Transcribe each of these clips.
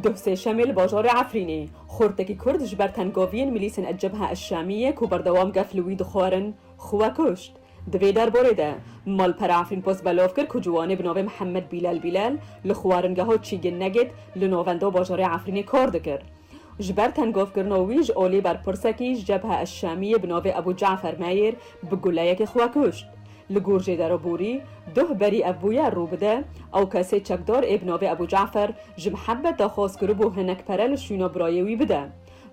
دهسه شمل باجار عفرینی خورتکی کرد جبر تنگاوین ملیسن الجبهه الشامیه کو بردوام گفلوی دخوارن خوا کشت. دوی درباره ده مال پر عفرین پس بلاف کرد که جوانه بناوه محمد بیلال لخوارنگه ها چیگن نگید لنوونده باجار عفرینی کار دکر. جبر تنگاف کرناویج اولی بر پرسکیش جبهه الشامیه بناوه ابو جعفر مایر بگوله که خوا کشت. لگورجه در بوری ده بری ابویا رو بده او کسی چکدار ابناوه ابو جعفر جمحبت داخواست کرد بو هنک پره لشونا برایوی بده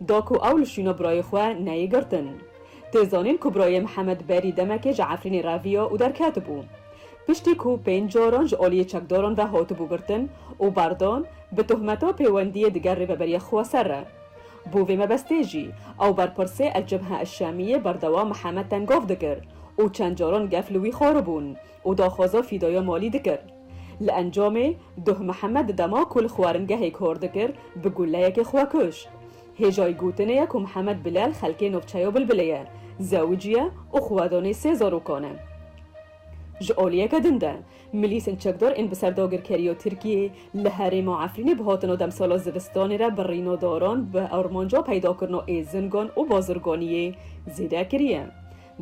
داکو او لشونا برای خواه نایی گرتن تیزانین که برای محمد بری دمک جعفرین راویا او در کاتبو پشتی که 5 جاران جالی چکداران و هاتبو گرتن و بردان به تهمتا پیوندی دیگر رو بری خواه سره بوی مبستیجی او برپرسه الجبهه الشامیه بردوا محمد تنگاف دکر او چند جاران گفلوی خاربون او داخوازا فیدایا مالی دکر لانجام ده محمد دما کل خوارنگه کار دکر بگوله که خوا کشت هجای گوتنه که محمد بلال خلکه نوفچایا بلبلیه زوجیه او خوادانه 3000 کانه جالیه کدنده ملیسن چکدار این بسرداگر کریو ترکیه لحرم عفرین بهاتن دم سالا زوستانی را برینو داران به ارمانجا پیدا کرنو ایزنگان و بازرگانیه زیده کریه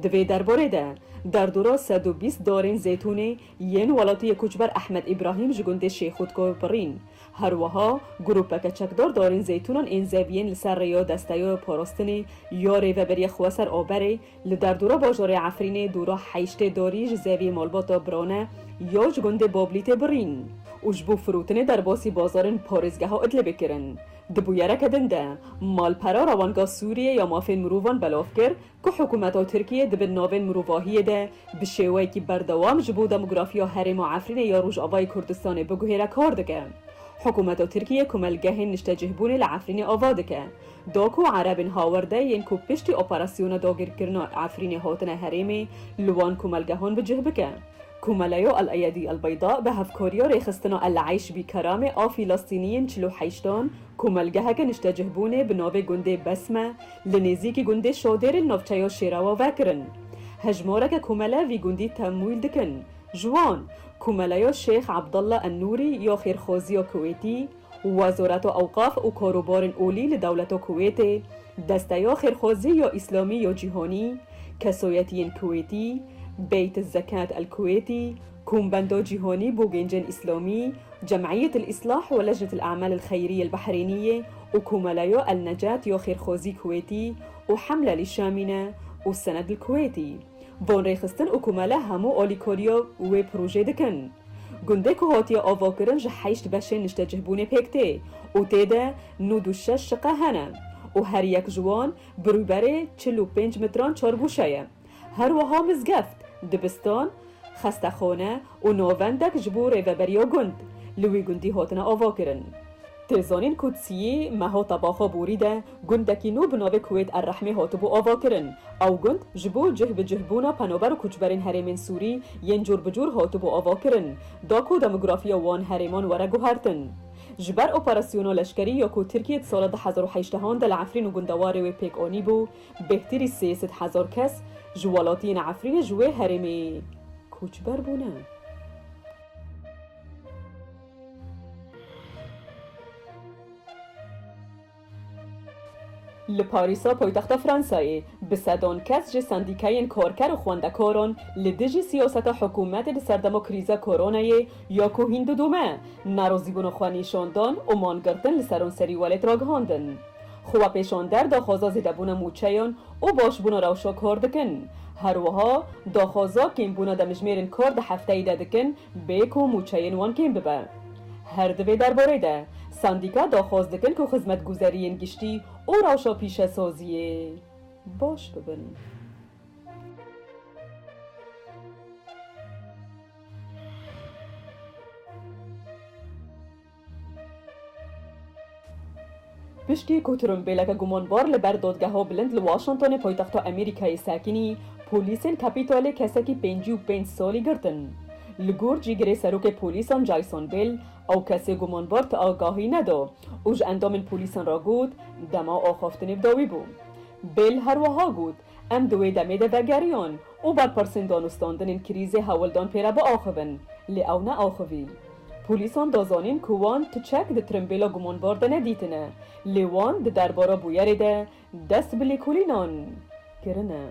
دوی درباره ده در دورا 120 دارین زیتونه ین ولاتی کچبر احمد ابراهیم جگنده شیخودکو برین هر وها گروپک چکدار دارین زیتونان این زوین لسر ریا دستایو پاراستنی یا ریو بری خواسر آبره لدر دورا باجار عفرین دورا 8 داریج زوی مالباتا برانه یا جگنده بابلیت برین اوجبو فروتنه در باسی بازارن پارزگه ها ادله بکرن دبویره کدنده مال پرا روانگاه سوریه یا مافین مروفان بلاف کر که حکومت ترکیه دبن ناوین مروفاهیه ده بشیوه که بردوام جبو دموگرافیا حرم و عفرین یا روش آبای کردستان بگوهره کار دکه حکومت ترکیه کملگه نشتجهبون لعفرین آواده که داکو عربین هاورده ین کو پشتی اپراسیون داگر کرنا عفرین هاتن حرمی لوان کملگهان بجه بکه كومالايو الأيادي البيضاء بهفكوريو ريخستنا العيش بكرامة أو فلسطينيين 48 كومالجهك نشتجهبونه بنوبة جندي بسمة لنزيكي جندي شودير النوفچايو شيراوا واكرن هجمورك كومالا في جندي تمويل دكن جوان كومالايو شيخ عبد الله النوري يو خيرخوزيو كويتي وزارة أوقاف وكاروبار أولي لدولة كويتي دستايو خيرخوزي يو إسلامي يو جيهاني كسويتين كويتي بيت الزكاة الكويتي كومباندو جيهاني بوغنجن إسلامي جمعية الإصلاح ولجنة الأعمال الخيرية البحرينية وكومالايو النجاة يو خيرخوزي كويتي وحملة للشامنة والسند الكويتي بون ريخستن وكومالا همو أولي كوريو وبروجي دكن گندکو هاتیه آواکرن جحیشت بشه نشتجهبونه پکته و تیده 96 شقه هنه و هر یک جوان بروبره 45 متران چارگوشه هر وها مزگفت دبستان خستخانه و نووندک جبور و بریا گند لوی گندی هاتنه آواکرن تیزانین کودسیه مها طباخا بوریده گندکی نو بناوه کویت الرحمه هاتبو آواکرن او گند جبو جه بجهبونا پنوبر و کچبرین هرمین سوری ین جور بجور هاتبو آواکرن داکو دموگرافیا وان هرمان ورگو هرتن جبر اپراسیونو لشکری یا کو ترکیه سال 2008 دل عفرین و گندواره و پیک آنی بو بهتری 300,000 کس جوالاتین عفرین جوه هرمی کوچبر بونه لپاریسا پایتخت فرانسای به صدان کس جه سندیکاین کارکر و خواندکاران لدجی سیاست حکومت ده سردما کریزا کورونای یا که هندو دومه نرازی بونو خوانیشاندان و مانگرتن لسرون سری والت را گهاندن خواه پیشاندر داخوازا زیده بونه موچهیان و باش بونه روشا کار دکن هر وها داخوازا کم بونه دمجمیرن کار ده هفته ایده دکن بیکو موچهین وان کم ببه هر دوی در باره ده سندیکا داخواست دکن که خدمت گذارین گشتی او روشا پیش سازیه باش ببن پشتی که ترمبیلک گمانبار لبر دادگاه ها بلند لواشنطن پایتخت امریکای ساکنی پولیسین کپیتال کسکی 55 سالی گرتن لگور جیگری سروک پولیسان جایسون بیل او کسی گمانبار تا آگاهی ندو اوج اندام پولیسان را گود دما آخافتنی بداوی بو بیل هر وها گود ام دوی دمیده وگریان او بر پرسین دانستاندن این کریزه هولدان پیره با آخوون لی او نه آخوی پولیسان دازانین کوان تچک د ترمبیلا گمان باردنه دیتنه لیوان د دربارا بویره ده دست بلیکولینان کرنه.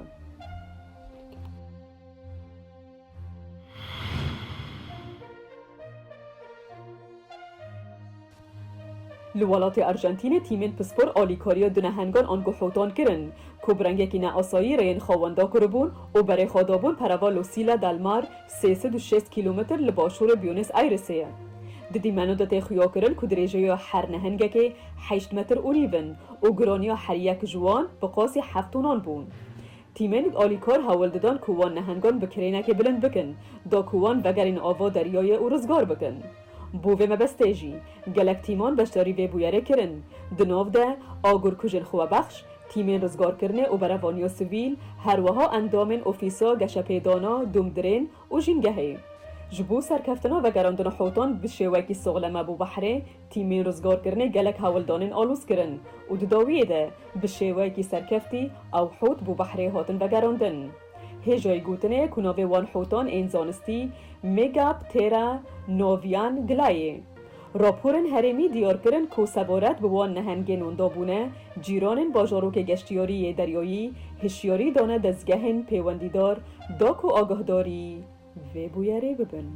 لولات ارژانتین تیمین پسپور آلیکاریا دنهنگان آنگو حوتان کرن که برنگه که نعاسایی رین خواوندا کربون و برای خادابون پروالو سیلا دلمار 306 کیلومتر لباشور بیونس ایرسه. ددی منو داته خیا کرن که درجه یا هر نهنگه که 8 متر اوریون و گرانیا هر یک جوان بقاسی 7 تونان بون. تیمین آلیکار حوال دادن کوان نهنگان بکرینه که بلند بکن دا کوان وگرین آوا دریای او رزگار بکن. بووه مبستیجی گلک تیمان بشتاری وی بویره کرن دناو ده آگر کجن خواه بخش تیمین رزگار کرنه و برای سویل هر وها اندامن اوفیسا گشپیدانا دومدرین و جینگهه جبو سرکفتنا و گراندن حوتان بشوکی سغلمه بو بحره تیمین رزگار کرنه گلک هولدانن آلوز کرن و دداویه ده بشوکی سرکفتی او حوت بو بحره هاتن و گراندن هجای گوتنه کناوه وان حوتان این زانستی میگاب تیرا نوویان گلایه. راپورن هرمی دیار کرن که سبارت به وان نهنگین وندابونه جیرانن باجاروک گشتیاری دریایی هشیاری دانه دزگهن پیوندیدار داکو آگاهداری و بویره ببن.